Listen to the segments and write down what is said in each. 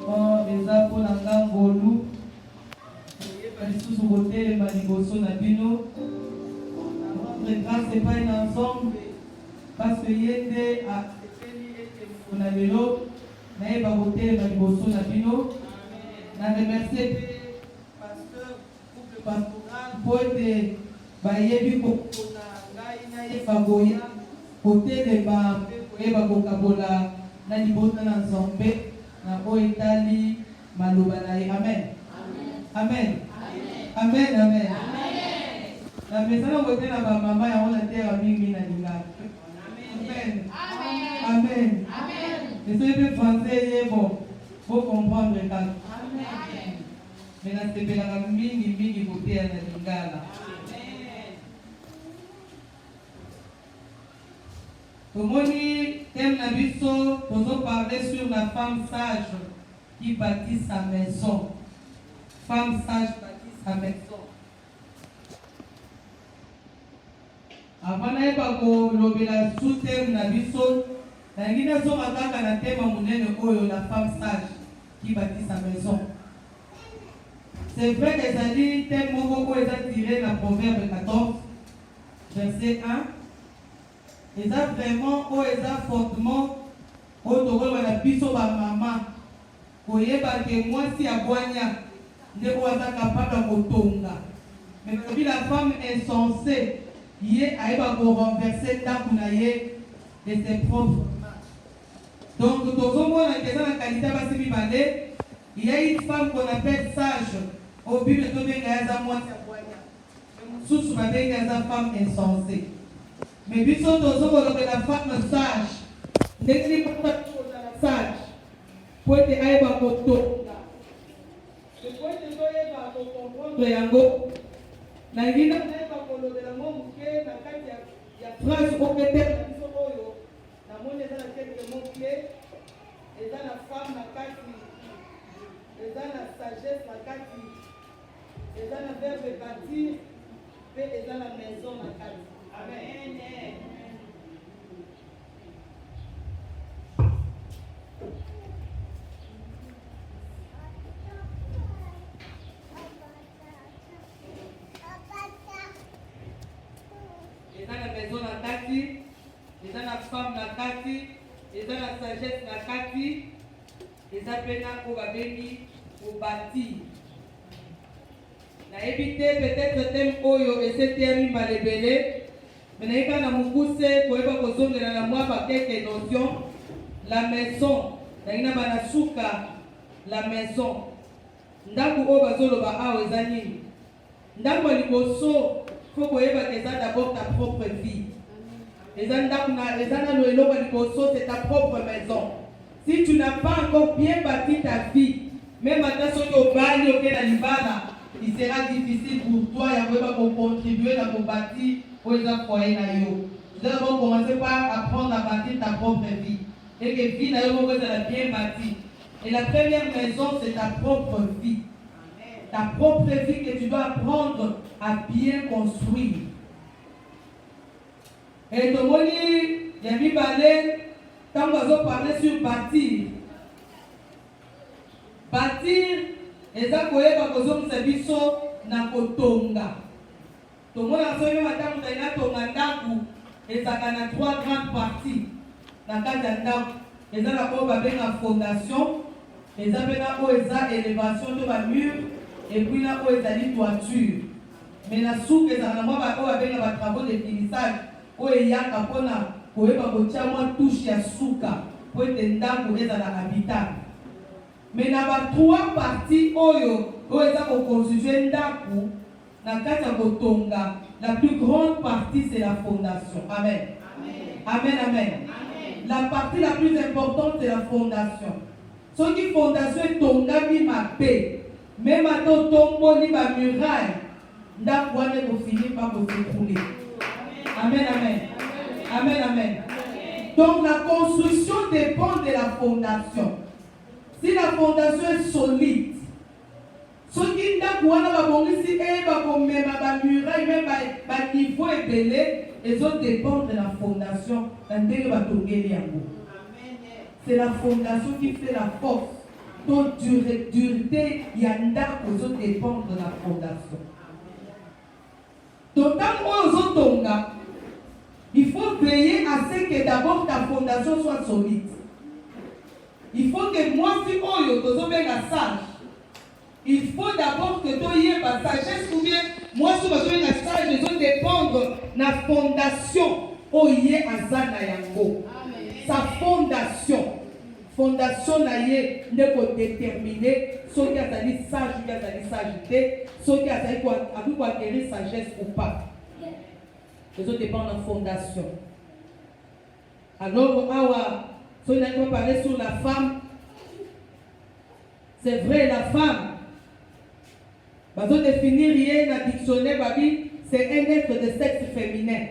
eza mpona ngangolu oyeba lisusu kotelema liboso na bino rendre grâce epai na nzambe parce que ye nde asepeli ete mpona lelo nayeba kotelema liboso na bino. Na remercie mpe pasteur couple pastoral mpo ete bayebi kokona ngai nayeba koya kotelema mpe koyeba kokabola na libota na nzambe na oyo etali maloba na ye. Amen. Amen. Amen. Amen. Na mesana kote na bamama yango na terre mingi na lingala. Amen. Amen. Amen. Mpe français ye bon faut comprendre kaka. Amen. Mais na sepelaka mingi kote ya na lingala. Tomoni thème na biso tozo parler sur la femme sage qui bâtit sa maison. Femme sage bâtit sa maison. Avant naeba kolobela sous-thème na biso, nangi nazonga kaka na thème monene oyo la femme sage qui bâtit sa maison. C'est vrai que ezali thème moko oyo eza tiré na Proverbe 14 verset 1. Et ça vraiment, oh, et ça fortement, oh, tokolo na biso ba mama, koyeba ke moi si aboanya, nde ko ata capable kotonga. Mais comme la femme insensée, yé aiba ko renverser ndaku na ye de ses propres mains. Donc tozomona que dans la qualité basi bibale, il y a une femme qu'on appelle sage. Au Bible to benga ya za moi si aboanya. Mais mususu ba benga ya za femme insensée. Mais biso tozokoloba la femme sage ndenge kozala sage po ete ayeba kotonga po ete toyeba kokomprendre yango nangina nayeba kolobela mo moke na kati ya phrase oketere na biso oyo namoni eza na quelque mot clé eza na femme na kati eza na sagesse na kati eza na verbe bâtir mpe eza na maison na kati. Amen. Eza na maison na kati, eza na femme na kati, eza na sagesse na kati, eza pena ko babengi obati. Na éviter peut-être thème oyo esetemi malebele. Mais quand on mukuse koyeba kozongela na mwa ba quelques notions la maison na bana suka la maison ndaku o bazoloba awo eza nini ndaku liboso faut koyeba que ça d'abord ta propre vie eza ndaku na eza na loelo liboso c'est ta propre maison. Si tu n'as pas encore bien bâti ta vie, même à ta soki obali okela libala, il sera difficile pour toi ya koyeba ko contribuer na ko bâtir. Vous allez commencer par apprendre à bâtir ta propre vie. Et que vie d'ailleurs, vous allez bien bâtir. Et la première maison, c'est ta propre vie. Ta propre vie que tu dois apprendre à bien construire. Et donc, il y a mis balai, quand on va parler sur bâtir. Bâtir, et ça, vous voyez, vous na kotonga. Tout le monde a fait madame Taina Tongandaku et ça a trois grandes parties. La Katanda, et ça a la fondation, et ça a l'élévation de la mur, et puis là où il a la toiture. Mais la soupe, et ça a les travaux de finissage, où il y a Kapona, où il y a touche à souka, où il y a l'habitat. Mais il y a trois parties où il y a constitué ndaku. La plus grande partie, c'est la fondation. Amen. Amen. Amen. La partie la plus importante, c'est la fondation. Ce qui fondation est tongami ma paix. Même à ton tombeau, ma muraille, d'avoir pour finir par vous s'écrouler. Amen. Amen. Amen. Amen. Donc la construction dépend de la fondation. Si la fondation est solide, ce qui n'a pas de niveau ébélé, ils ont dépend de la fondation. C'est la fondation qui fait la force. ton dureté yanda ozo dépendre de la fondation. Donc quand ozo tonga, il faut veiller à ce que d'abord ta fondation soit solide. Il faut que moi si oyo tozo benga sage, il faut d'abord que tu aies ma sagesse ou bien moi si je suis la sage, je dois dépendre de la fondation oye azana yango. Sa fondation. Fondation naie ne peut déterminer ce qui a dit sage ou qui a dit sagité, ce qui a dit quoi acquérir sagesse ou pas. Les autres dépendent de la fondation. Alors, si on a parlé sur la femme, c'est vrai, la femme, on va définir rien dans le dictionnaire, c'est un être de sexe féminin,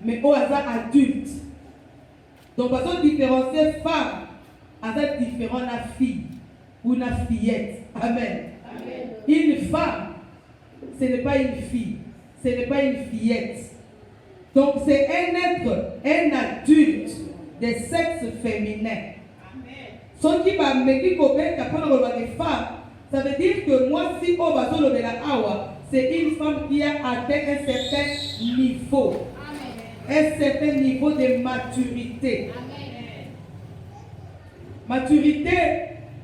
mais au hasard adulte. Donc, on va différencier femme avec différent la fille ou la fillette. Amen. Amen. Une femme, ce n'est pas une fille, ce n'est pas une fillette. Donc, c'est un être, un adulte de sexe féminin. Ce qui va me dire que les femmes, ça veut dire que moi, si on va sur le Awa, c'est une femme qui a atteint un certain niveau. Un certain niveau de maturité. Maturité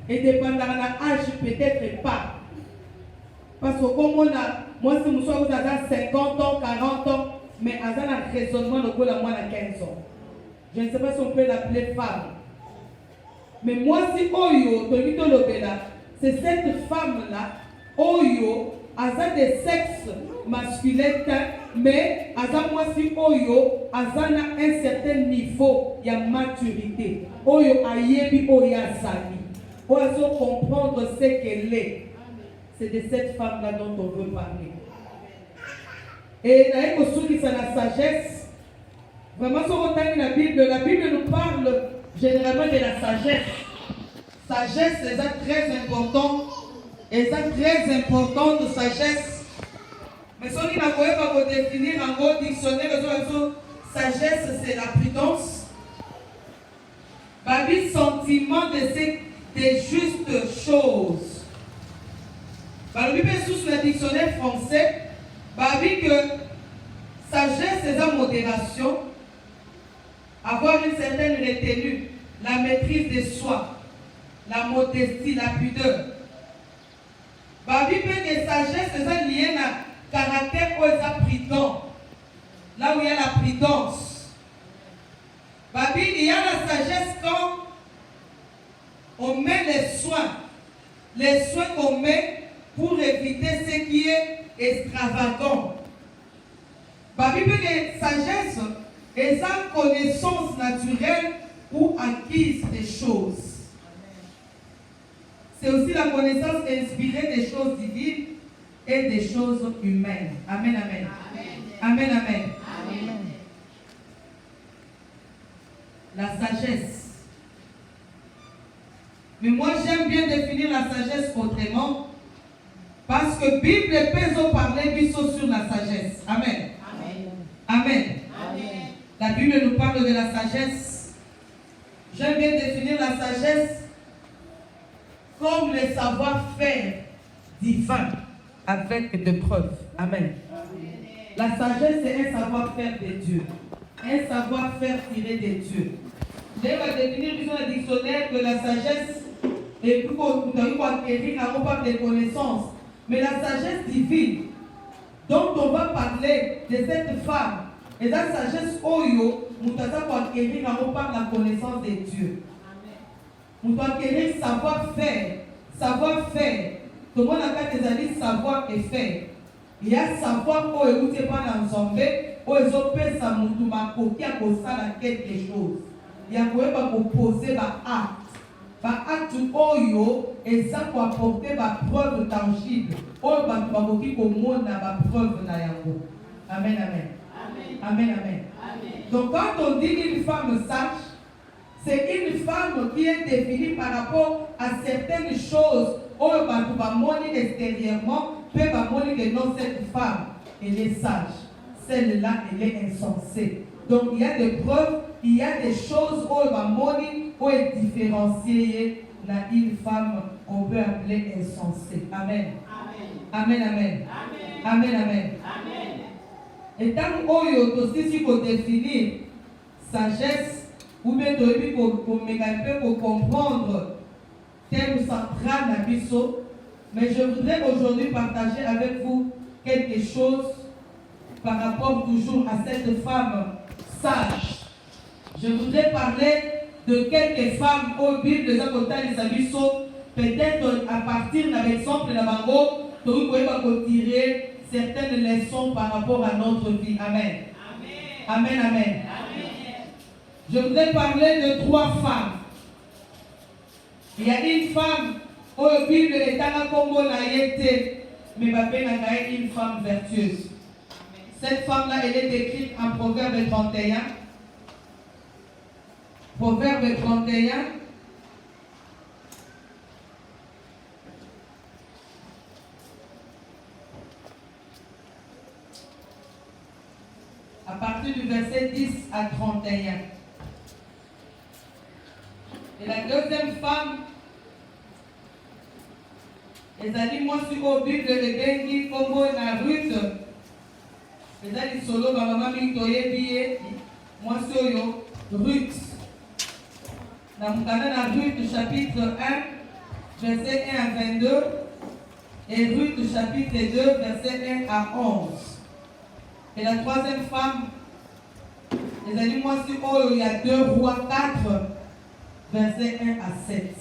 est dépendant de l'âge, peut-être pas. Parce que comme on a, moi si vous avez 50 ans, 40 ans, mais à un raisonnement de quoi la moins à 15 ans. Je ne sais pas si on peut l'appeler femme. Mais moi si Oyo, c'est cette femme-là, Oyo, à des sexes masculins, mais à moi si Oyo, à un certain niveau, il y a maturité. Oyo ayebi oya sali. Oyo comprendre ce qu'elle est. C'est de cette femme-là dont on veut parler. Et dans la sagesse, vraiment, si on regarde la Bible nous parle généralement de la sagesse. Sagesse, c'est très important. Et c'est très important de sagesse. Mais si on va définir en gros dictionnaire, sagesse, c'est la prudence. Babi, sentiment des justes choses. Babi, sous le dictionnaire français, Babi que sagesse, c'est la modération, avoir une certaine retenue, la maîtrise de soi, la modestie, la pudeur. Babi peut que sagesse, c'est ça lié à caractère où est prudent. Là où il y a la prudence. Babi, il y a la sagesse quand on met les soins qu'on met pour éviter ce qui est extravagant. Babi peut que sagesse est sa connaissance naturelle ou acquise des choses. C'est aussi la connaissance inspirée des choses divines et des choses humaines. Amen, amen. Amen, amen. Amen. Amen. La sagesse. Mais moi, j'aime bien définir la sagesse autrement. Parce que Bible peut parler sur la sagesse. Amen. Amen. Amen. Amen. La Bible nous parle de la sagesse. J'aime bien définir la sagesse comme le savoir-faire divin avec des preuves. Amen. La sagesse, c'est un savoir-faire de Dieu. Un savoir-faire tiré de Dieu. Je vais définir dans le dictionnaire que la sagesse est plus qu'on acquérir on parle de connaissances. Mais la sagesse divine dont on va parler de cette femme, et la sagesse oyo, nous devons acquérir on parle de la connaissance de Dieu. Nous devons acquérir savoir-faire. Savoir-faire. Tout le monde a des amis savoir et faire. Il y a savoir où écouter pas l'ensemble, où ils ont fait sa moutuma qui a posé quelque chose. Il y a quoi pour poser ma acte. Ma acte oyo et ça pour apporter ma preuve tangible. Oyo ba tubakoki ko mona ma preuve na yango. Amen, amen. Amen, amen, amen. Donc quand on dit une femme sage, c'est une femme qui est définie par rapport à certaines choses. Oyo ba tubamoni extérieurement, peut ba moni que non cette femme elle est sage. Celle-là elle est insensée. Donc il y a des preuves, il y a des choses où il va moni où est différencié na une femme qu'on peut appeler insensée. Amen. Amen, amen. Amen, amen. Et tant qu'on aussi pour définir sagesse, ou bien pour comprendre thème central na biso, mais je voudrais aujourd'hui partager avec vous quelque chose par rapport toujours à cette femme sage. Je voudrais parler de quelques femmes au Bible des Akotas des Abisso, peut-être à partir d'un exemple de la Bango, nous pouvons tirer certaines leçons par rapport à notre vie. Amen. Amen, amen. Amen. Je voudrais parler de 3 femmes. Il y a une femme au Bible est à Congo naïté, mais une femme vertueuse. Cette femme-là, elle est décrite en Proverbe 31. Proverbe 31. À partir du verset 10 à 31. Et la deuxième femme, les amis, moi, je suis au Bible de Bengi, Congo, na Ruth. Les amis, solo, ma maman, moi, je suis Ruth. Dans la Ruth, chapitre 1, verset 1 à 22. Et Ruth, chapitre 2, verset 1 à 11. Et la troisième femme, les amis, moi, je suis il y a 2 Rois 4, verset 1 à 7.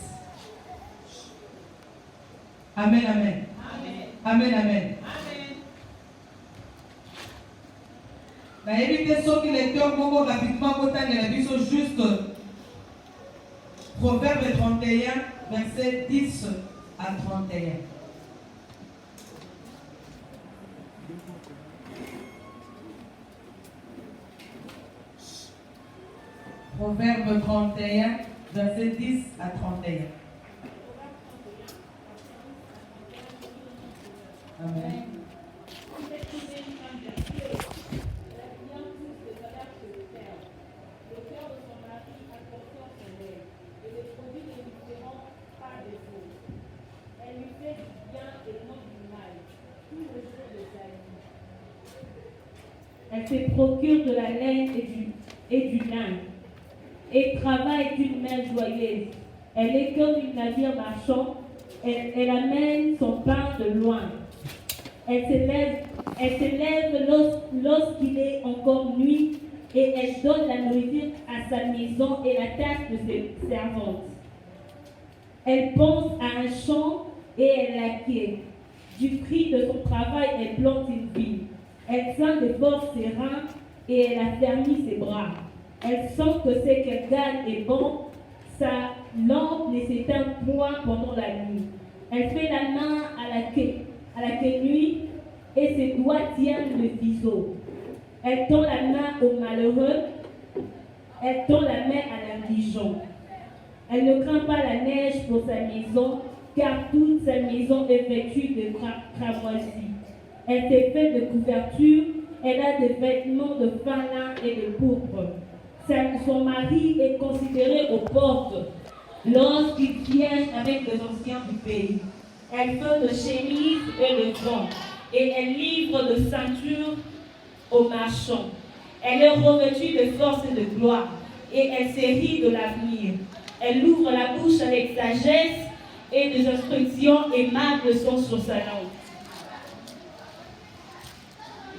Amen, amen. Amen, amen. La évité ceux qui lecteurs vont rapidement côté la vision juste Proverbe 31, verset 10 à 31. Proverbe 31, verset 10 à 31. Amen. Elle se procure de la laine et du lin, et travaille d'une main joyeuse. Elle est comme un navire marchand, elle amène son pain de loin. Elle se lève lorsqu'il est encore nuit, et elle donne la nourriture à sa maison et la tâche de ses servantes. Elle pense à un champ et elle l'acquiert. Du fruit de son travail, elle plante une vigne. Elle sent de force ses reins et elle affermit ses bras. Elle sent que ce qu'elle gagne est bon. Sa lampe ne s'éteint point pendant la nuit. Elle fait la main à la quenouille et ses doigts tiennent le ciseau. Elle tend la main au malheureux. Elle tend la main à l'indigent. Elle ne craint pas la neige pour sa maison, car toute sa maison est vêtue de cramoisis. Elle s'est faite de couverture, elle a des vêtements de fin lin et de pourpre. Son mari est considéré aux portes lorsqu'il vient avec les anciens du pays. Elle fait de chemises et de gants, et elle livre de ceinture aux marchands. Elle est revêtue de force et de gloire, et elle se rit de l'avenir. Elle ouvre la bouche avec sagesse, et des instructions aimables sont sur sa langue.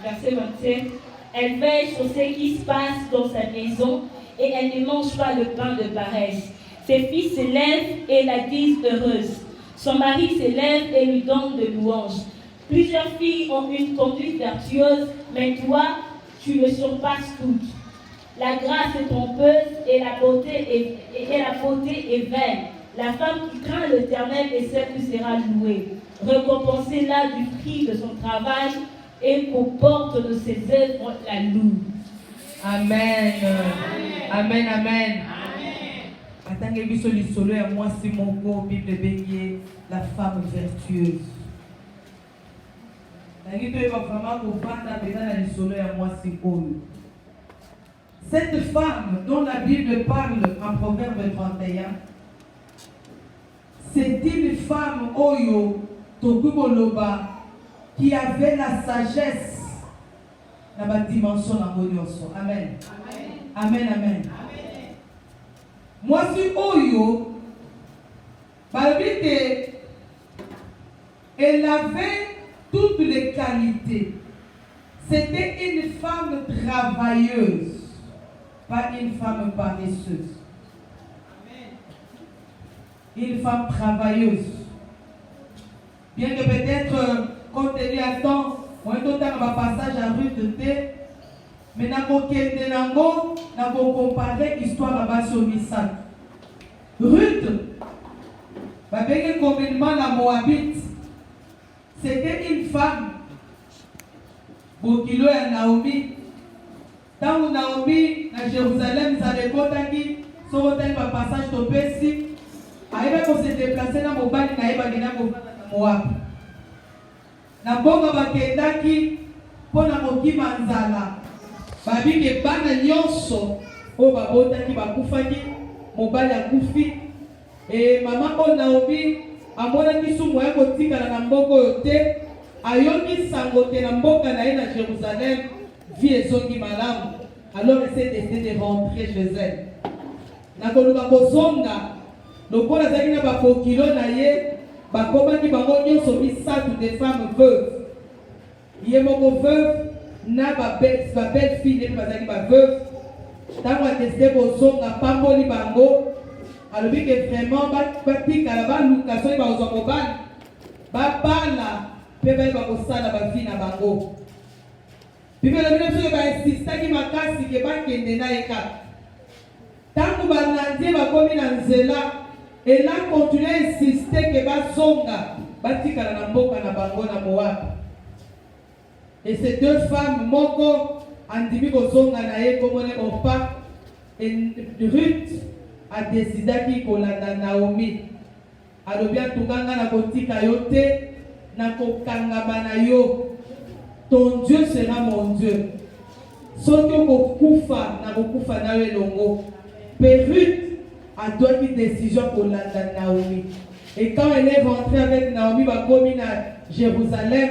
Verset 27. Elle veille sur ce qui se passe dans sa maison et elle ne mange pas le pain de paresse. Ses filles se lèvent et la disent heureuse. Son mari se lève et lui donne de louanges. Plusieurs filles ont une conduite vertueuse, mais toi, tu le surpasses toutes. La grâce est trompeuse et la beauté est vaine. La femme qui craint l'Éternel est celle qui sera louée. Récompensez-la du prix de son travail et qu'aux portes de ses œuvres la loue. Amen. Amen, amen. Attendez, biso lisolo ya moi si mon go Bible bengi la femme vertueuse. Nagi to eba vraiment comprendre bena la lisolo ya moi si oyo. Cette femme dont la Bible parle en Proverbe 31, c'est une femme Oyo Tokuboloba qui avait la sagesse dans la dimension de Moniosson. Amen. Amen. Amen. Moi, si Oyo, elle avait toutes les qualités. C'était une femme travailleuse, pas une femme paresseuse. Une femme travailleuse. Bien que peut-être, compte tenu à temps, on est au temps de passage à rue de thé, mais nous avons comparé l'histoire à Basso-Missan. Ruth, avec communément la Moabite, c'était une femme. Bokilo et Naomi. Tant que Naomi, à Jérusalem, ça les kotaki, sur le passage de Pessi, aïe qu'on s'est déplacé dans mon bal, naïe bagina Moab. Na bonga bakendaki, pour na moki manzala. Babi ke bana nyonso, o babotaki bakufaki, mobali akufi. Et maman o Naomi, amonaki sumo ya kotika na mboko yote. Ayoki sangote na mboka na ye na Jérusalem, vie ezongi malamu. Alors elle s'est décidée de rentrer chez elle. Na koluka kozonga, lokola zaki na bakokilo na ye, bakomaki bango nyonso misatu des femmes veuves. Ye moko veuve, na ba belle fille ne bazaki ba veuve. Tango atesté kozonga pamboli bango, alobi que vraiment batika la ba luka so ba ozwa mobali. Ba bala Peba va kosala ba vie na bango. Bible le ba insista ki makasi ke ba kende na eka. Tangu ba nandie ba komi na nzela, elle a continué à insister que ba songa ba tikala na mboka na bango na Moab. Et ces deux femmes moko andimi ko songa na ye komone opa, et Ruth a décidé ki kolanda Naomi. Alobia tukanga na kotika yote. Ton Dieu sera mon Dieu. Soto kokufa na kokufa na welongo. Ruth a donné une décision pour la Naomi. Et quand elle est rentrée avec Naomi, va commis à Jérusalem.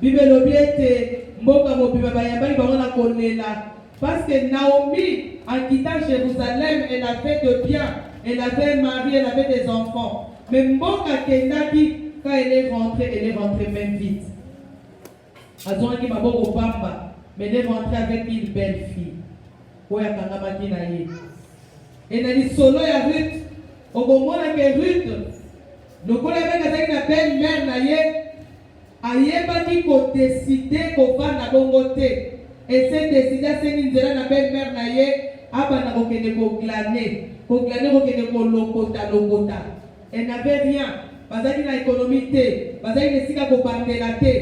Bible l'objet mboka mobiba bayambali bango kolela. Parce que Naomi, en quittant Jérusalem, elle avait de bien, elle avait mari, elle avait des enfants. Mais mboka kendaki quand elle est rentrée même vite. Azonaki maboko pamba, mais elle est rentrée avec une belle fille. Oya kangamaki na ye. Et na li solo ya Ruth, okomona ke Ruth, lokola beka zaki na belle mère na ye, ayebaki ko décider ko vanda bongo te. Et c'est décidé c'est une nzela na belle mère na ye, abana kokende ko glaner ko lokota. Elle n'avait rien. Bazaki na économie te, bazaki na sika ko bandela te.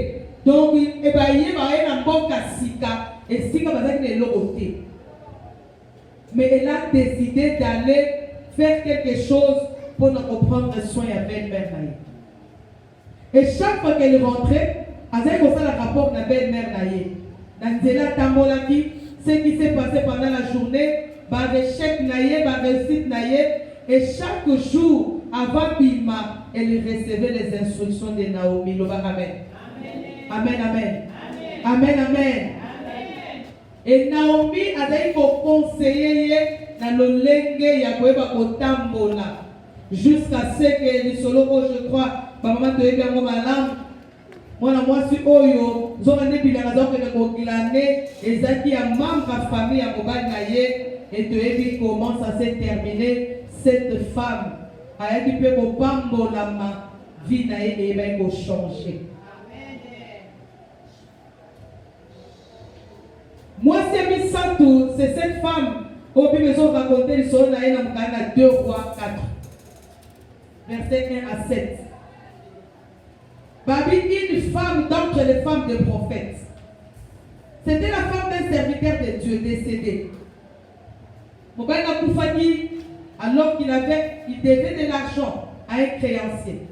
Donc e ba yé na mboka sika, et sika bazaki na lokote. Mais elle a décidé d'aller faire quelque chose pour nous prendre soin de la belle-mère. Et chaque fois qu'elle rentrait, elle a fait un rapport de la belle-mère. Dans Tambolaki, ce qui s'est passé pendant la journée, par échec, par réussite, et chaque jour, avant Bima, elle recevait les instructions de Naomi. Amen. Amen, amen. Amen, amen. Et Naomi a dit qu'on conseillait dans le lengue ya koeba kotambola jusqu'à ce que les solo je crois maman te ebe ngo malamu mwana mwasi oyo zonga ne bilanga zonga ne kokilane ezaki ya membre famille ya mobali na ye et te ebi comment ça s'est terminé. Cette femme a été peu kopambola ma vie na ye et ben ko changer. Moi, c'est cette femme au besoin de raconter l'histoire dans 2 Rois 4, versets 1 à 7. Babi, une femme d'entre les femmes de prophètes. C'était la femme d'un serviteur de Dieu décédé. Mon père n'a pas fait alors qu'il devait de l'argent à un créancier.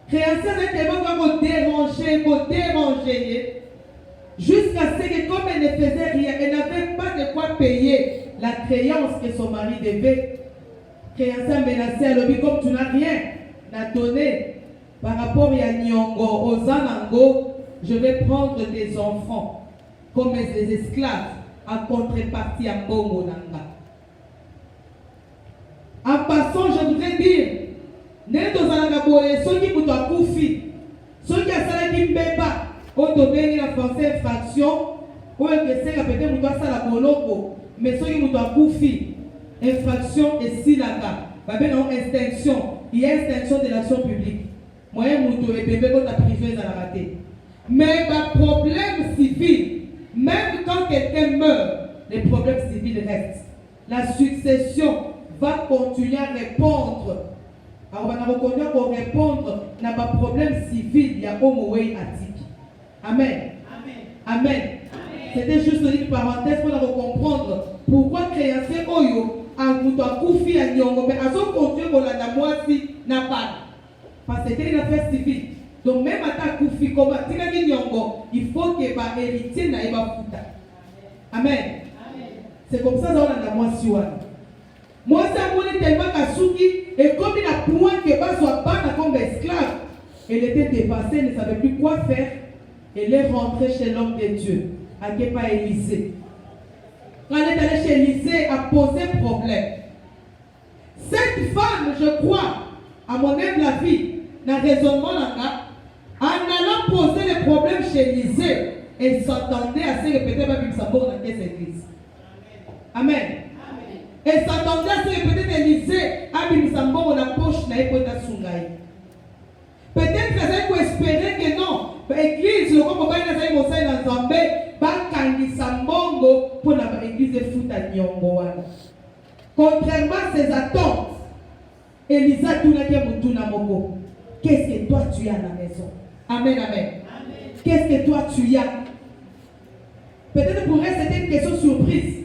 Créancier avait tellement déranger. Jusqu'à ce que comme elle ne faisait rien, elle n'avait pas de quoi payer la créance que son mari devait. créancier a menacé à l'objet comme tu n'as rien à donner par rapport à Nyongo, aux Anango, je vais prendre des enfants comme des esclaves en contrepartie à Mbongo Nanga. En passant, je voudrais dire, n'est dans un agaboye, ceux qui vous ont koufi, ceux qui ont salé qui mbeba, ont donné la française infraction, ou un dessin à peut-être vous doit ça la boloko, mais ceux qui vous ont koufi, infraction et silaka, babé non extinction, il y a extinction de l'action publique. Moi, je suis bébé quand tu privé dans la raté. Mais le problème civil, même quand quelqu'un meurt, les problèmes civils restent. La succession va continuer à répondre. Alors, on va reconnaître pour répondre à un problème civil, il y a Omowei Atiki. Amen. Amen. C'était juste une parenthèse pour comprendre pourquoi créancier Oyo a Koufi à Nyongo, mais à son continuer pour la moitié n'a pas. Parce que c'était une affaire civile. Donc même à ta Koufi, comme à Tigani Nyongo, il faut que bah héritier n'aille pas foutre. Amen. C'est comme ça qu'on a la moitié. Moi, ça m'a tellement qu'Asuki, et comme il a point que pas soit pas comme esclave, elle était dépassée, elle ne savait plus quoi faire. Elle est rentrée chez l'homme de Dieu, à Kepa Élysée. Quand elle est allée chez Élysée, elle a posé problème. Cette femme, je crois, à mon humble avis, dans le raisonnement là, en allant poser les problèmes chez Élysée, elle s'attendait à se répéter dans cette église. Amen. Elle s'attendait à se répéter Élysée, à Bimsambo, la poche n'a pas de peut-être qu'elle peut espérer que non. L'église, le groupe de Mosaï dans Zambé, Bakandisambongo pour l'église de Fouta Nyongo. Contrairement à ses attentes, Elisa Tunake Mutuna Moko. Qu'est-ce que toi tu as à la maison? Amen, amen. Qu'est-ce que toi tu as? Peut-être pour elle c'était une question surprise.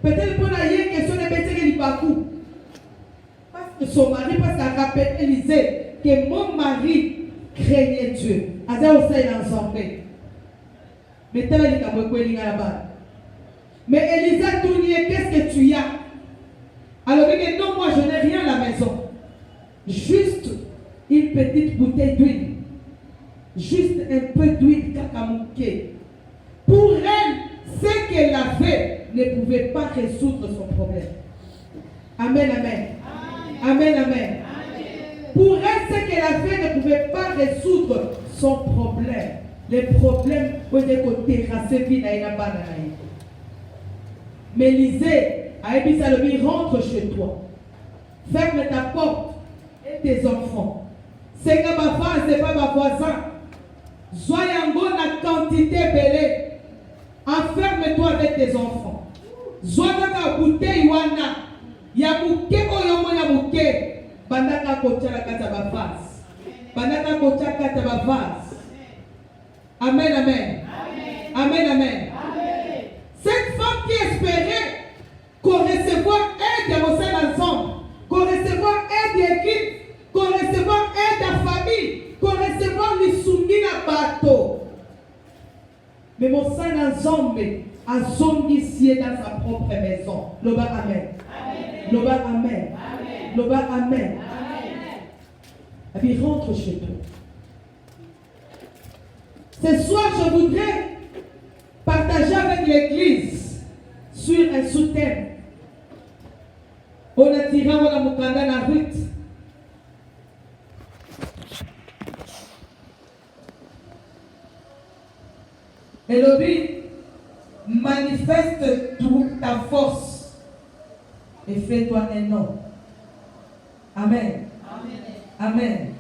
Peut-être pour elle une question de métier de parcours. Parce que son mari, parce qu'elle rappelle Élisée que mon mari craignait Dieu. Aza aussi ensemble. Mais tel est le cas là-bas. Mais Elisa Tounier, qu'est-ce que tu as? Alors il dit non, moi je n'ai rien à la maison. Juste une petite bouteille d'huile. Juste un peu d'huile cacamoukée. Pour elle, ce qu'elle avait ne pouvait pas résoudre son problème. Amen, amen. Amen, amen. Pour elle, ce qu'elle avait ne pouvait pas résoudre son problème. Les problèmes étaient terrassés vie dans la banane. Mais Élisée a dit ça, lui rentre chez toi. Ferme ta porte et tes enfants. C'est que ma femme, c'est pas ma voisin. Zoyango la quantité belée. Enferme-toi avec tes enfants. Zoyango bouteille wana. Yamuke oyomo yamuke. Bandaka kocha la kata ba vase. Bandaka kocha kata ba vase. Amen, amen. Amen, amen. Cette femme qui espérait qu'on recevoir aide de Mosaï ensemble, qu'on recevoir aide d'équipe, qu'on recevoir aide de famille, qu'on recevoir les soumis à bateau. Mais Mosaï ensemble a zongi dans sa propre maison. Loba amen. Loba amen. Loba amen. Et puis rentre chez toi. Ce soir, je voudrais partager avec l'église sur un sous-thème. On a tiré la mukanda na Ruth. Et le but, manifeste toute ta force et fais-toi un homme. Amen. Amen.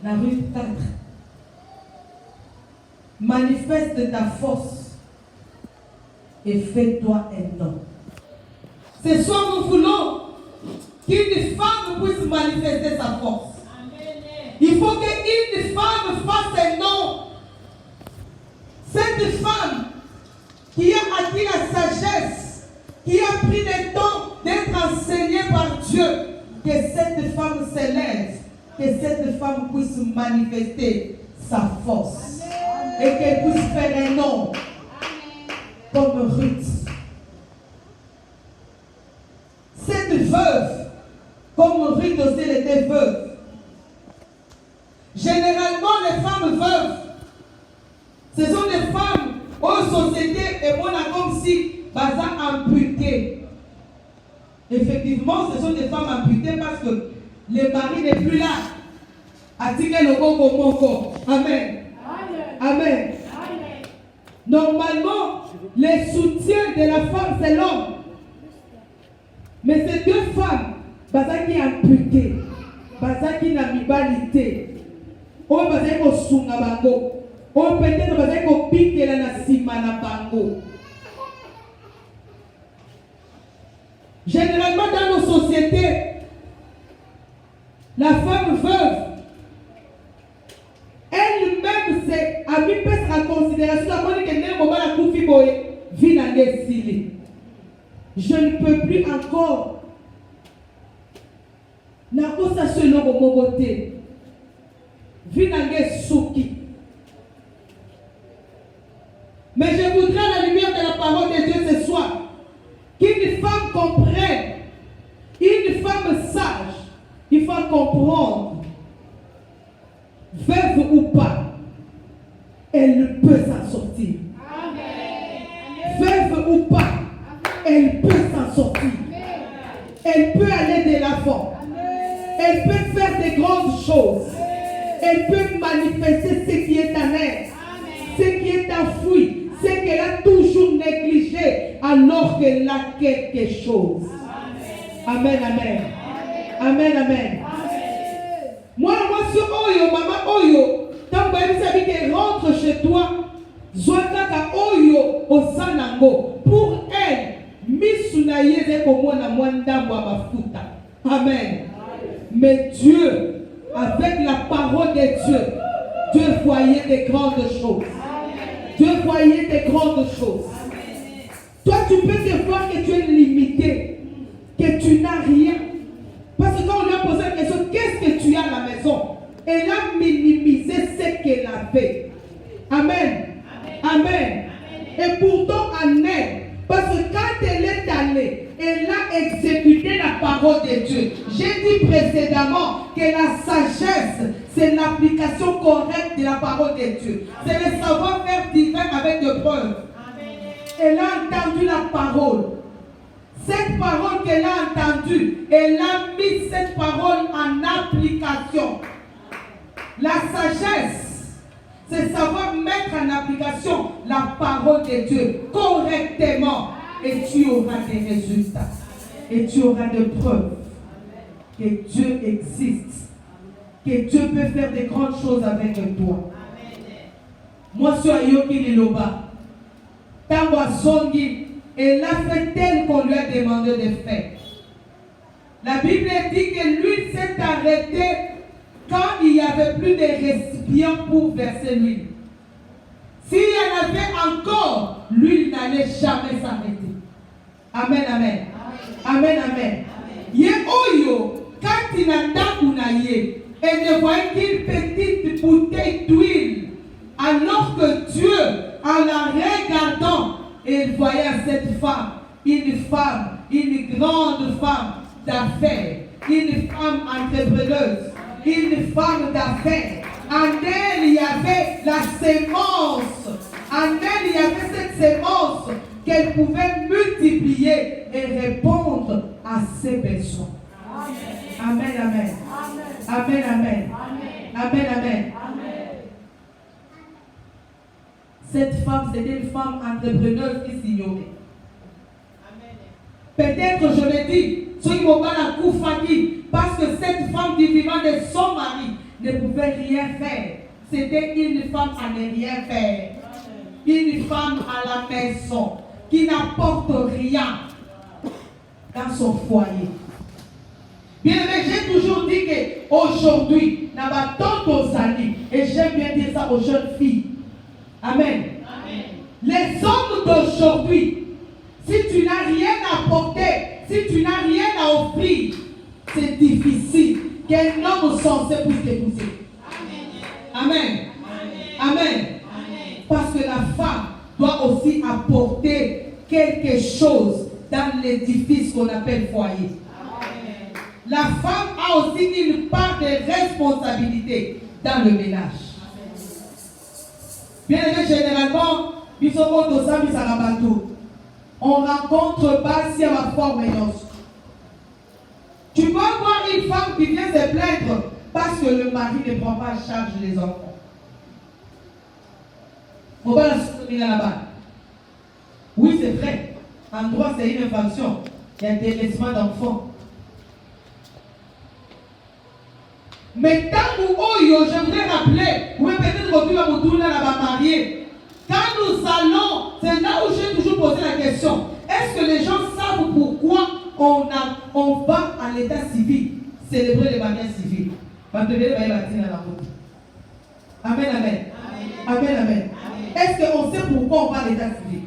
La Ruth 4. Manifeste ta force et fais-toi un homme. Ce soir, nous voulons qu'une femme puisse manifester sa force. Il faut qu'une femme fasse un nom. Cette femme qui a acquis la sagesse, qui a pris le temps d'être enseignée par Dieu, que cette femme s'élève, que cette femme puisse manifester sa force. Et qu'elle puisse faire un nom comme Ruth. Cette comme Ruth aussi elle était veuve. Généralement, les femmes veuves, ce sont des femmes aux sociétés et on a comme si baza amputées. Effectivement, ce sont des femmes amputées parce que le mari n'est plus là. Attiqué le Congo Moko. Amen. Amen. Normalement, le soutien de la femme, c'est l'homme. Mais ces deux femmes, baza qui amputées, baza qui n'a mibalité. On va dire qu'on sunga bango. On peut-être va dire qu'on pique la nasima na bango. Généralement dans nos sociétés, la femme veuve, elle-même c'est à mi pèse en considération à moi que n'est pas la koufi boye vie dans les sili. Je ne peux plus encore n'a pas ça selon mon côté. Souki. Mais je voudrais à la lumière de la parole de Dieu ce soir qu'une femme comprenne, une femme sage, il faut comprendre, veuve ou pas, elle peut s'en sortir. Amen. Veuve ou pas, elle peut s'en sortir. Elle peut aller de l'avant. Elle peut faire des grandes choses. Elle peut manifester ce qui est en elle, ce qui est enfoui, ce qu'elle a toujours négligé alors qu'elle a quelque chose. Amen, amen. Amen, amen. Moi, sur Oyo, maman Oyo, tant que qu'elle rentre chez toi, Zoataka Oyo au Sanango, pour elle, Misunaye de Komona Mwanda Mwabafuta. Amen. Mais Dieu, avec la parole de Dieu, Dieu voyait des grandes choses. Dieu voyait des grandes choses. Toi, tu peux te voir que tu es limité, que tu n'as rien. Parce que quand on lui a posé la question, qu'est-ce que tu as à la maison? Elle a minimisé ce qu'elle avait. Amen. Amen. Et pourtant, en elle, parce que quand elle est allée, elle a exécuté la parole de Dieu. J'ai dit précédemment que la sagesse, c'est l'application correcte de la parole de Dieu. C'est le savoir-faire divin avec des preuves. Elle a entendu la parole. Cette parole qu'elle a entendue, elle a mis cette parole en application. La sagesse, c'est savoir mettre en application la parole de Dieu correctement. Et tu auras des résultats. Et tu auras des preuves que Dieu existe. Que Dieu peut faire de grandes choses avec toi. Moi, sur Ayoki Liloba, Tango Songi, elle a fait tel qu'on lui a demandé de faire. La Bible dit que l'huile s'est arrêtée quand il n'y avait plus de récipients pour verser l'huile. S'il y en avait encore, l'huile n'allait jamais s'arrêter. Amen, amen. Amen, amen. Ye oyo, quand il a tangunaye, elle ne voyait qu'une petite bouteille d'huile. Alors que Dieu, en la regardant, il voyait cette femme, une grande femme d'affaires, une femme entrepreneuse, une femme d'affaires. En elle, il y avait la sémence. En elle, il y avait cette sémence qu'elle pouvait multiplier et répondre à ses besoins. Amen, amen. Amen, amen. Amen, amen. Cette femme, c'était une femme entrepreneuse qui s'ignorait. Peut-être, je l'ai dit, ceux qui m'ont pas la Koufaki, parce que cette femme du vivant de son mari ne pouvait rien faire. C'était une femme à ne rien faire. Une femme à la maison qui n'apporte rien dans son foyer. Bien aimé, j'ai toujours dit qu'aujourd'hui, n'a pas tant aux amis, et j'aime bien dire ça aux jeunes filles. Amen. Amen. Les hommes d'aujourd'hui, si tu n'as rien à apporter, si tu n'as rien à offrir, c'est difficile qu'un homme censé puisse t'épouser. Amen. Amen. Amen. Parce que la femme doit aussi apporter quelque chose dans l'édifice qu'on appelle foyer. Amen. la femme a aussi une part de responsabilité dans le ménage. Bien aimé, généralement, on rencontre pas si à ma forme. Tu peux voir une femme qui vient se plaindre parce que le mari ne prend pas en charge les enfants. On va la soutenir là-bas. Oui, c'est vrai. En droit, c'est une infraction. Il y a un délaissement d'enfants. Mais tant que je voudrais rappeler, vous pouvez peut-être retrouver à mon là-bas marié. Quand nous allons, c'est là où j'ai toujours posé la question. Est-ce que les gens savent pourquoi on va à l'état civil célébrer le mariage civil? Amen, amen. Amen, amen. Est-ce qu'on sait pourquoi on va à l'état civil?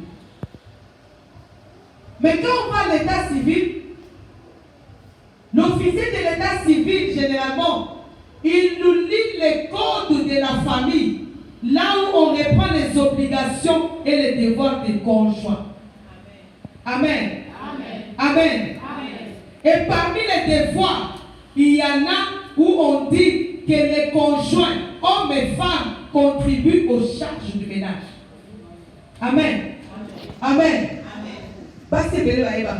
Mais quand on va à l'état civil, l'officier de l'état civil, généralement, il nous lit les codes de la famille, là où on reprend les obligations et les devoirs des conjoints. Amen. Amen. Amen. Amen. Et parmi les devoirs, il y en a où on dit que les conjoints, hommes et femmes, contribuent aux charges du ménage. Amen. Amen. Parce que c'est là la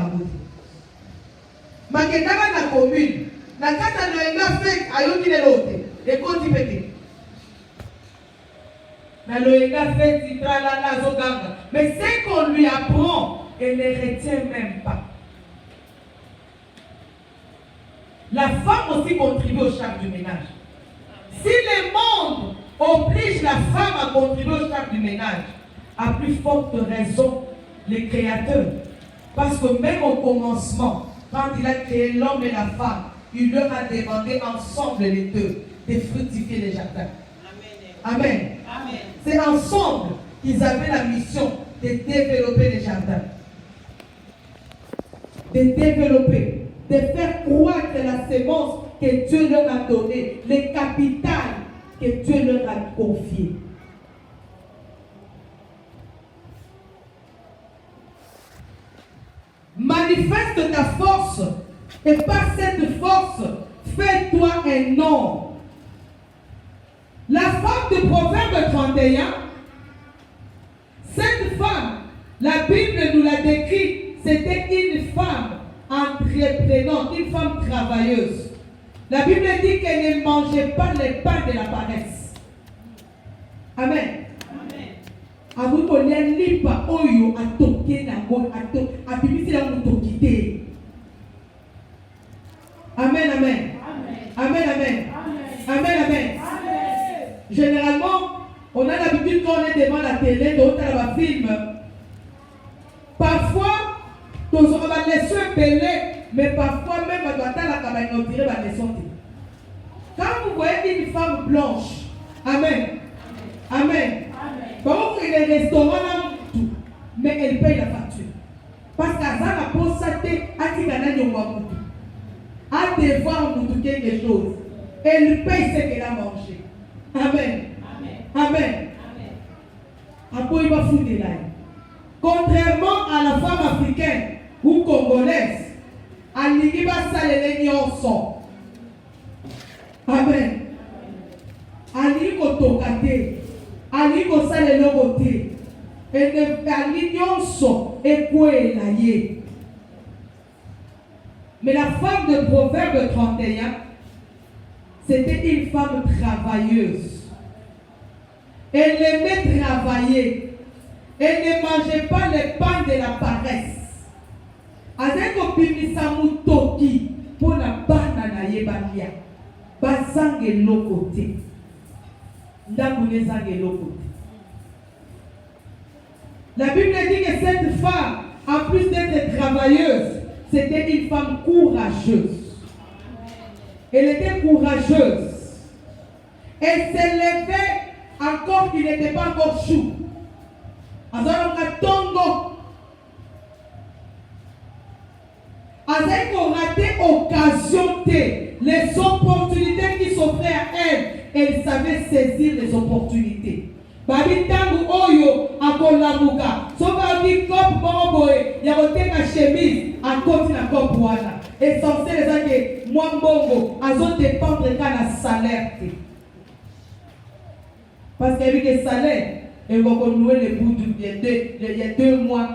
commune. La carte a fait à l'autre et qu'on dit pété. Mais ce qu'on lui apprend, elle ne retient même pas. La femme aussi contribue aux charges du ménage. Si le monde oblige la femme à contribuer aux charges du ménage, à plus forte raison, les créateurs. Parce que même au commencement, quand il a créé l'homme et la femme, il leur a demandé ensemble les deux de fructifier les jardins. Amen. Amen. Amen. C'est ensemble qu'ils avaient la mission de développer les jardins. De développer, de faire croître la sémence que Dieu leur a donnée, le capital que Dieu leur a confié. Manifeste ta force et par cette force, fais-toi un homme. La femme de Proverbe 31, cette femme, la Bible nous l'a décrit, c'était une femme entreprenante, une femme travailleuse. La Bible dit qu'elle ne mangeait pas les pains de la paresse. Amen. Amen. Amen, amen. Amen, amen. Amen, amen. Généralement, on a l'habitude quand on est devant la télé, de la film. Parfois, on va laisser belé, mais parfois même on doit la cabane on dirait la leçon. Quand vous voyez une femme blanche, amen. Amen. Bon, il est restaurant là, mais elle paye la facture. Parce qu'à ça, la pose ça, à devoir quelque chose. Elle paye ce qu'elle a mangé. Amen. Amen. Après, il va foutre là. Contrairement à la femme africaine ou congolaise, elle va saler les nyonso. Amen. Elle va tokate. Elle va saler le côté. Elle va nyonso et quoi la yé. Mais la femme de Proverbe 31, c'était une femme travailleuse. Elle aimait travailler. Elle ne mangeait pas les pains de la paresse. Avec opimisa mutoki pour la banana yebalia. Basange lokote. Ndabune zange lokote. La Bible dit que cette femme, en plus d'être travailleuse, c'était une femme courageuse. Elle était courageuse. Elle s'élevait encore qu'il n'était pas encore chou. Azalaka tongo. Azalaka raté occasion les opportunités qui s'offraient à elle. Elle savait saisir les opportunités. Babi tangu oyo akolamuka. Soba di kop boboe ya koteka chemise akoti na kop wana. Essentiel ezake moi mbongo azo dépendre quand la salaire. Parce qu'il y a eu des salaires. Et on va nouer les bouts il y a 2 mois,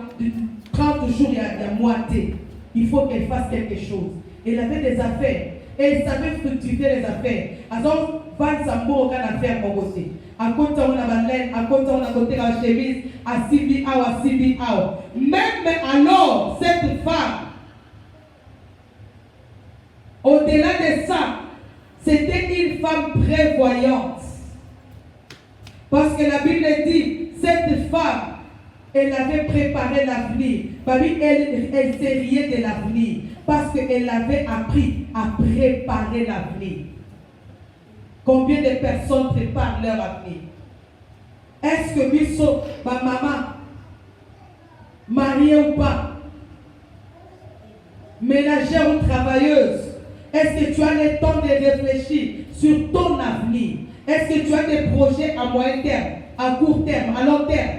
30 jours, il y a moitié. Il faut qu'elle fasse quelque chose. Elle avait des affaires. Et elle savait fructifier les affaires. Alors, vendre sa mot aucun affaire pour aussi. À côté, on a la laine, à côté, on a côté la chemise, à Sibi Ao, à Sibi Ao. Même alors, cette femme, au-delà de ça, c'était une femme prévoyante. Parce que la Bible dit, cette femme, elle avait préparé l'avenir. Elle s'est riée de l'avenir. Parce qu'elle avait appris à préparer l'avenir. Combien de personnes préparent leur avenir? Est-ce que Misso, ma maman, mariée ou pas, ménagère ou travailleuse, est-ce que tu as le temps de réfléchir sur ton avenir? Est-ce que tu as des projets à moyen terme, à court terme, à long terme,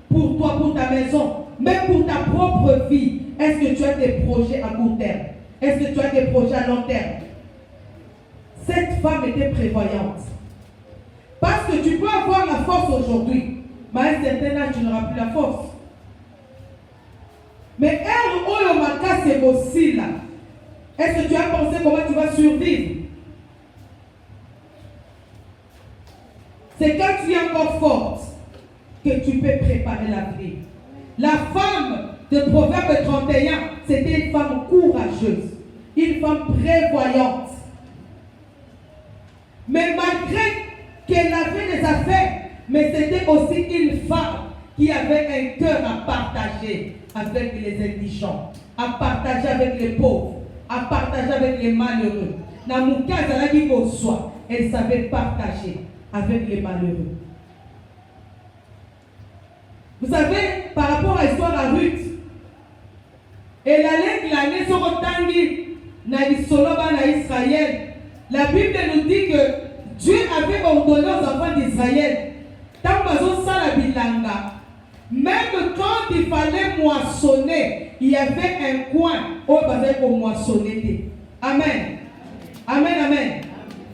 pour toi, pour ta maison, même pour ta propre vie? Est-ce que tu as des projets à court terme? Est-ce que tu as des projets à long terme? Cette femme était prévoyante. Parce que tu peux avoir la force aujourd'hui, mais à un certain âge, tu n'auras plus la force. Mais elle, Oyomaka, c'est aussi là. Est-ce que tu as pensé comment tu vas survivre? C'est quand tu es encore forte que tu peux préparer l'avenir. La femme de Proverbe 31, c'était une femme courageuse, une femme prévoyante. Mais malgré qu'elle avait des affaires, mais c'était aussi une femme qui avait un cœur à partager avec les indigents, à partager avec les pauvres, à partager avec les malheureux. Dans mon cas, elle savait partager avec les malheureux. Vous savez, par rapport à l'histoire à Ruth, elle allait glaner son otangi dans l'Isoloba dans Israël. La Bible nous dit que Dieu avait ordonné aux enfants d'Israël, tant la bilanga, même quand il fallait moissonner, il y avait un coin où il fallait pour moissonner. Amen. Amen, amen.